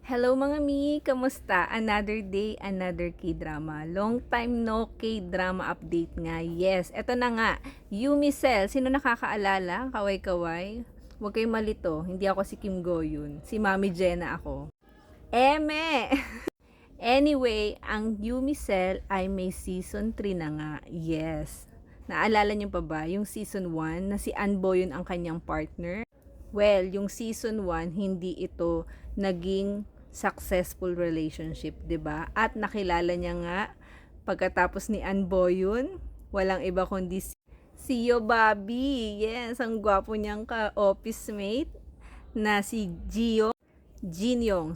Hello mga mi, kamusta? Another day, another K-drama. Long time no K-drama update nga. Yes, eto na nga. Yumi Cell, sino nakakaalala? Kaway-kaway. Huwag kayong malito, hindi ako si Kim Go Yun. Si Mami Jenna ako. Eme! Anyway, ang Yumi Cell ay may season 3 na nga. Yes. Naalala niyo pa ba yung season 1 na si Anbo yun ang kanyang partner? Well, yung season 1, hindi ito naging successful relationship, 'di ba? At nakilala niya nga pagkatapos ni Anbo yun, walang iba kundi si Yo Bobby. Yes, ang gwapo niyang ka-office mate na si Jinyong.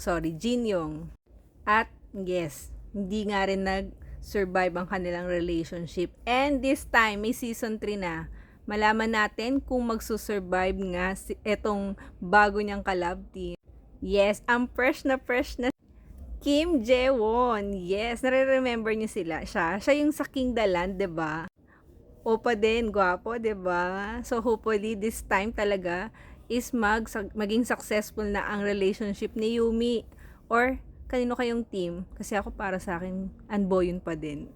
At yes, hindi nga rin nag-survive ang kanilang relationship. And this time, may season 3 na. Malaman natin kung magsusurvive nga etong bago niyang collab team. Yes, ang fresh na Kim Jae-won. Yes, nare-remember niyo sila. Siya yung sa King Dalan, 'di ba? Opa din, gwapo, 'di ba? So hopefully this time talaga is maging successful na ang relationship ni Yumi. Or kanino kayong team? Kasi ako para sa akin, Anboyun pa din.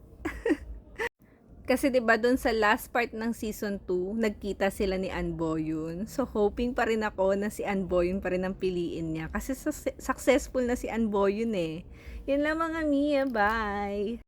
Kasi 'di ba doon sa last part ng season 2, nagkita sila ni Anboyun. So hoping pa rin ako na si Anboyun pa rin ang piliin niya kasi successful na si Anboyun eh. Yun lang mga Mia, bye.